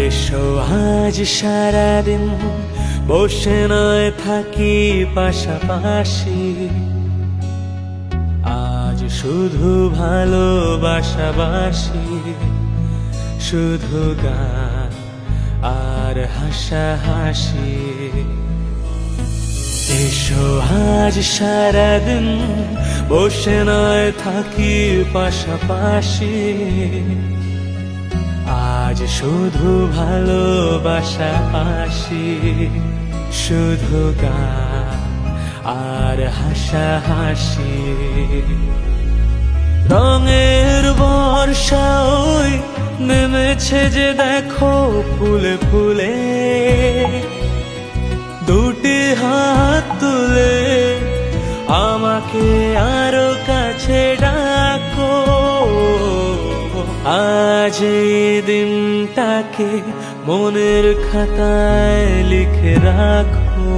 [SPEAKER 10] এসো আজ সারাদিন বসে নয় থাকি পাশাপাশি, আজ শুধু ভালোবাসাবাসি, শুধু গান আর হাসাহাসি। এসো আজ সারাদিন বসে নয় থাকি পাশাপাশি, আজ শুধু ভালোবাসাবাসি, শুধু গান আর হাসাহাসি। রঙের বর্ষা ওই নেমেছে যে দেখো ফুলে ফুলে, দুটি হাত তুলে আমাকে আরো কাছে ডাকো। আজ এই দিনটাকে মনের খাতায় লিখে রাখো,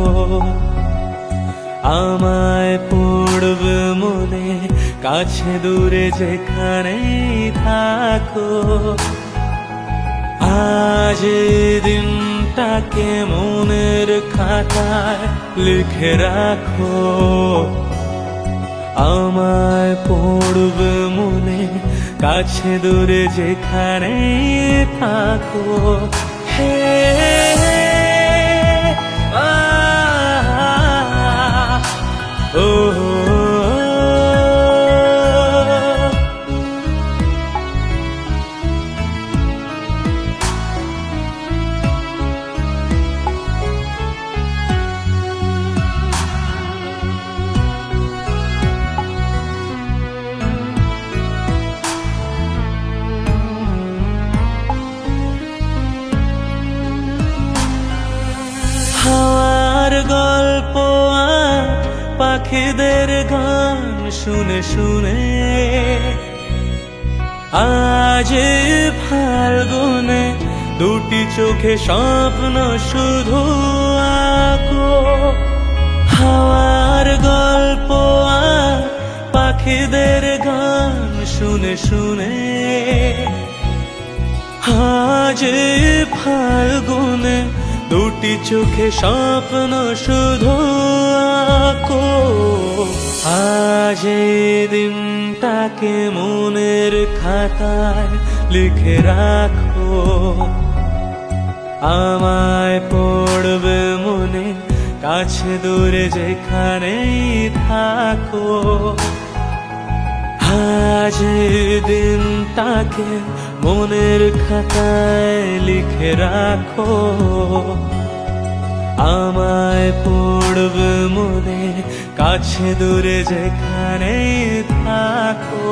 [SPEAKER 10] আমায় পড়বে মনে কাছে দূরে যেখানেই থাকো। আজ এই দিনটাকে মনের খাতায় লিখে রাখো, আমায় পড়বে মনে কাছে দূরে যেখানে থাকো। হে ও হাওয়ার গল্প আর পাখিদের গান শুনে শুনে আজ ফাল্গুনে দুটি চোখে স্বপ্ন শুধু আঁকো। হাওয়ার গল্প আর পাখিদের গান শুনে শুনে আজ ফাল্গুনে দুটি চোখে স্বপ্ন শুধু আঁকো। আজ এই দিনটাকে মনের খাতায় লিখে রাখো, আমায় পড়বে মনে কাছে দূরে যেখানেই থাকো। আজ এই দিনটাকে মনের খাতায় লিখে রাখো, আমায় পড়বে মনে কাছে দূরে যেখানেই থাকো।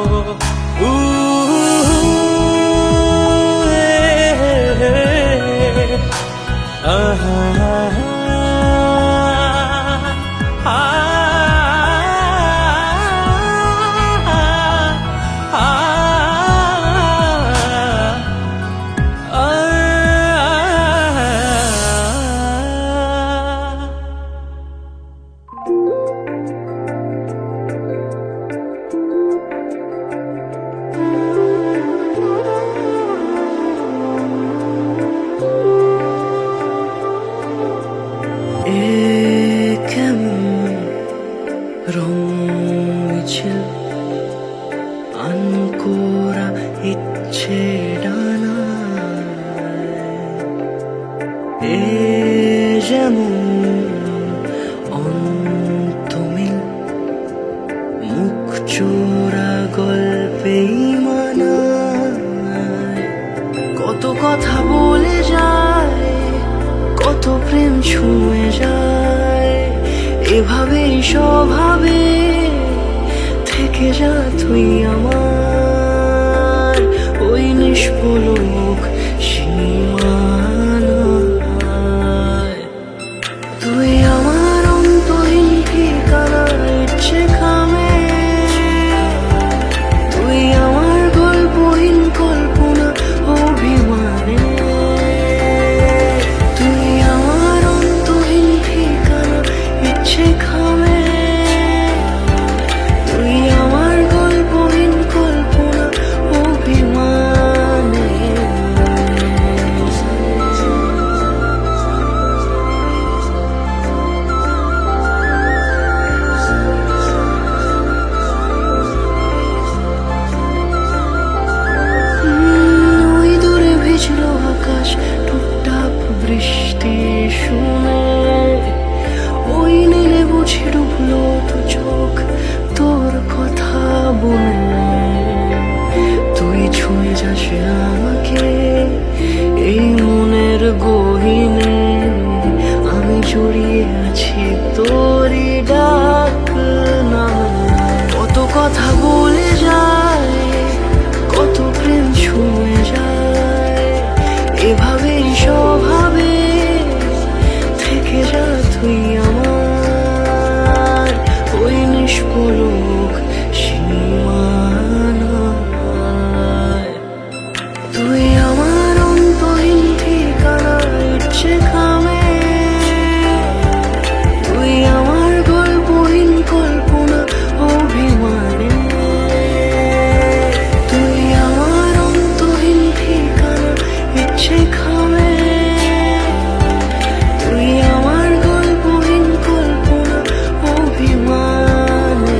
[SPEAKER 11] আনকোরা ইচ্ছে ডানা এ যেমন অন্তমিল মুখ চোরা গল্পেই প্রেম ছুঁয়ে যায় এভাবেই স্বভাবে থেকে যা তুই আমার ওই নিষ্পলক সীমানায় তুই আমার অন্তহীন ঠিকানা ইচ্ছে খামে তুই আমার গল্পহীন কল্পনা অভিমানে তুই আমার অন্তহীন ঠিকানা ইচ্ছে খামে তুই আমার গল্পহীন কল্পনা অভিমানে ওই দূরে ভিজল আকাশ টুপটাপ বৃষ্টি শুনে ওই নীলে বুঝে ডুবলো দু চোখ তোর কথা বলে তুই ছুঁয়ে যাস আমাকে এই মনের গহীনে আমি জড়িয়ে আছি তোরই ডাক নামে কত কথা বলে যায় কত প্রেম ছুঁয়ে যায় এভাবেই স্বভাবে থেকে যা তুই আমার ওই নিষ্পলক সীমানায় তুই আমার অন্তহীন ঠিকানা ইচ্ছে খামে তুই আমার গল্পহীন কল্পনা অভিমানে তুই আমার অন্তহীন ঠিকানা ইচ্ছে খামে তুই আমার গল্পহীন কল্পনা অভিমানে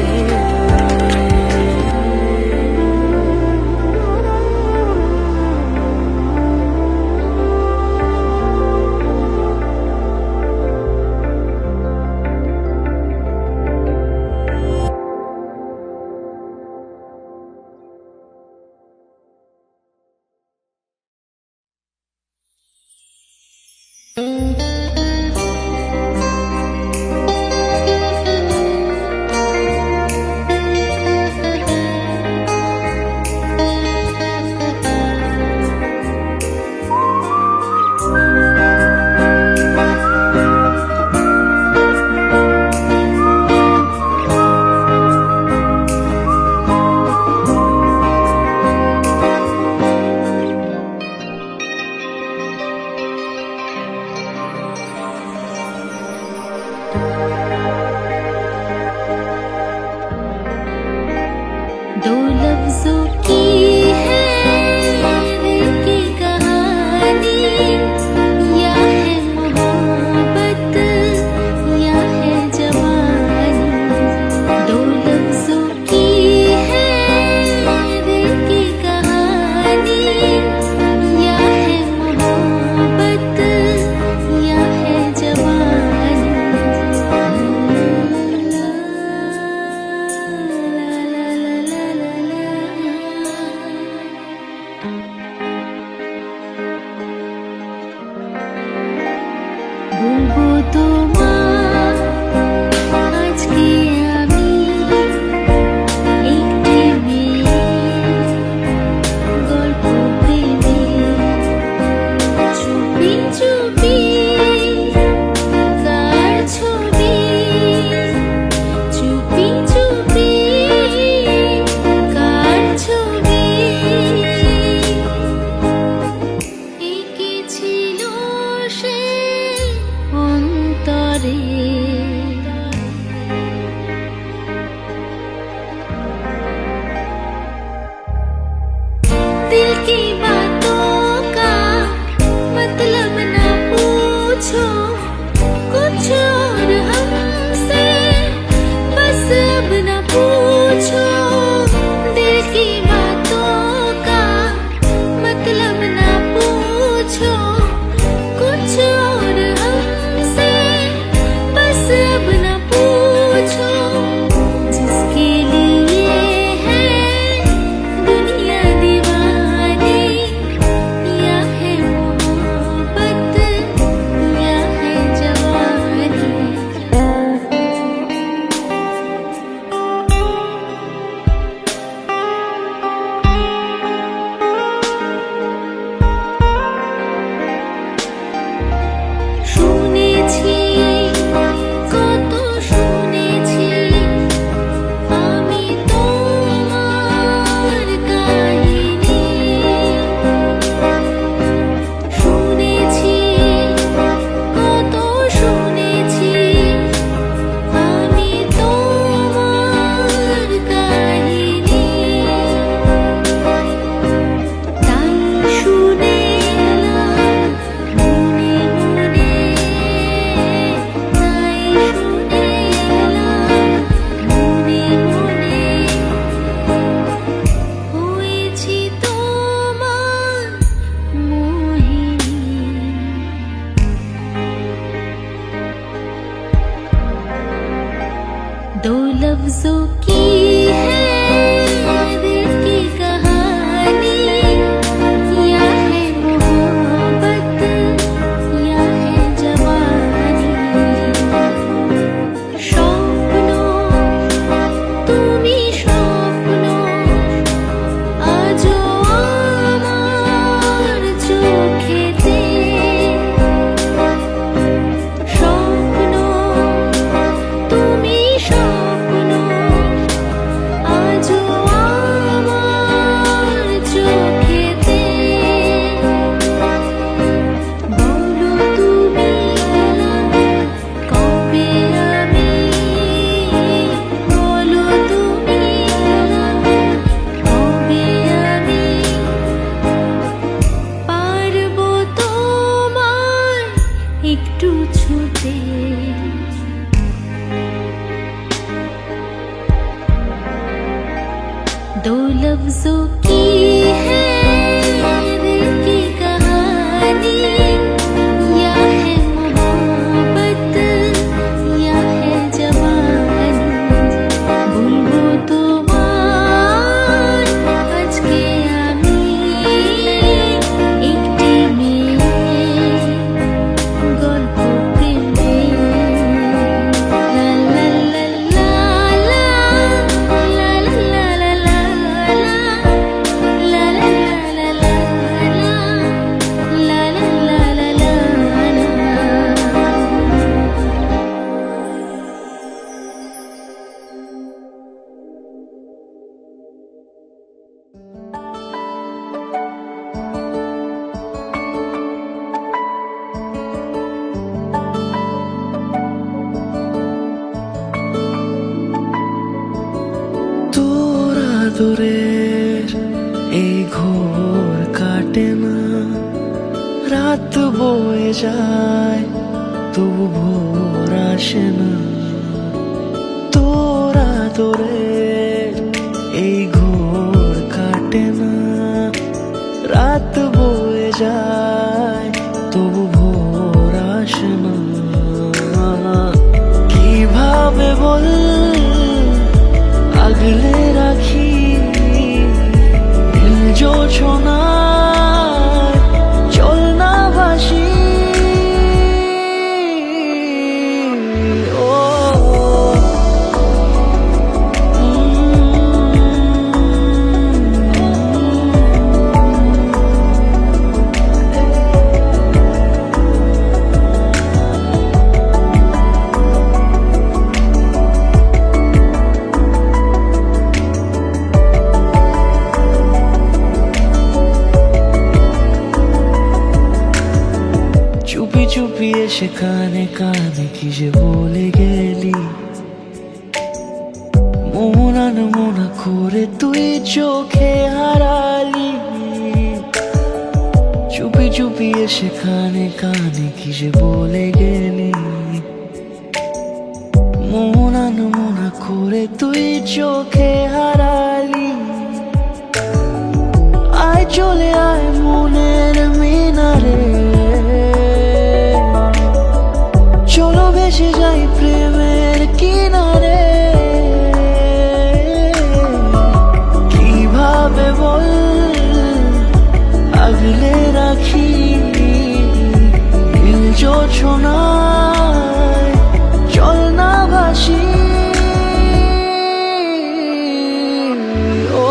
[SPEAKER 3] दो लफ्जों की है दिल की कहानी या है मोहब्बत या है जवानी दो लफ्जों की है दिल की कहानी या है मोहब्बत या है जवानी বলবো তোমার আজকে আমি একটি মেয়ে গল্প প্রেমে চুপি চুপি কার ছবি চুপি চুপি কার ছবি এঁকেছিল সে অন্তরে दिल की बातों का मतलब ना पूछो कुछ और हमसे बस अब ना पूछो दिल की बातों का मतलब ना पूछो कुछ और हमसे बस अब ना पूछो जिसके लिए है दुनिया दीवानी या है मोहब्बत या है लफ्जों की है दिल की कहानी, या है मोहब्बत या है जवानी। স্বপ্ন তুমি স্বপ্ন আজও আমার চোখেতে। স্বপ্ন তুমি স্বপ্ন আজও আমার চোখেতে। বলো তুমি কবে আমি, বলো তুমি কবে আমি পারবো তোমায় একটু ছুতে। दो लफ्जों की है दिल की कहानी, या है मोहब्बत या है जवानी। বলবো তোমায় আজকে আমি একটি মেয়ে গল্প প্রেমে। লা লা লা লা লা লা লা লা লা
[SPEAKER 11] তোর আদরের এই ঘোর কাটে না, রাত বয়ে যায় তবু ভোর আসে না। তোর আদরের এই ঘোর কাটে না, রাত বয়ে যায় তবু ভোর আসে না। কিভাবে বল আগলে রাখি নীল জোছনায় চল না ভাসি। ও চুপি চুপি এসে কানে কানে কি যে বলে গেলি, মোনা মোনা করে তুই চোখে হারালি। চুপি চুপি এসে কানে কানে কি যে বলে গেলি, মোনা মোনা করে তুই চোখে হারালি। আয় চলে আয় মনের মিনারে, চলো ভেসে যাই প্রেমের কিনারে। কিভাবে বল আগলে রাখি নীল জোছনায় চল না ভাসি। ও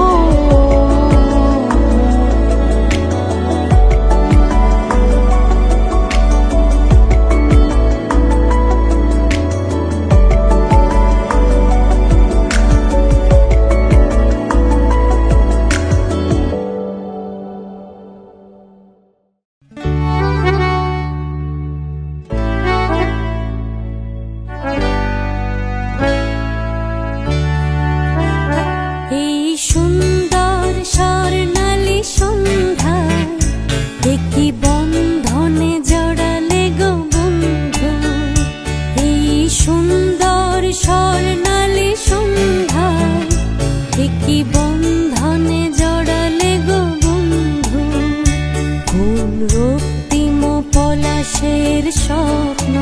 [SPEAKER 11] ও
[SPEAKER 3] কিসের স্বপ্ন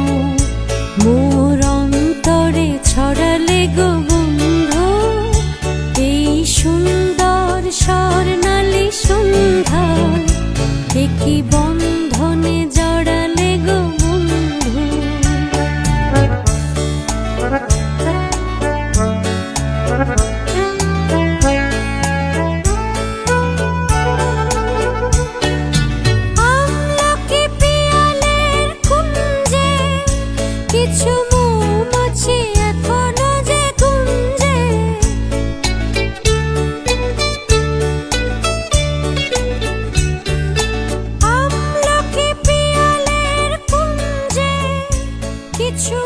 [SPEAKER 3] মোর অন্তরে ছড়ালে গো বন্ধু এই সুন্দর স্বর্ণালী সন্ধ্যা কি বন্ধনে জড়ালে গো বন্ধু আমলকি পিয়ালের কুঞ্জে কিছু মৌমাছি এখনো যে গুঞ্জে আমলকি পিয়ালের কুঞ্জে কিছু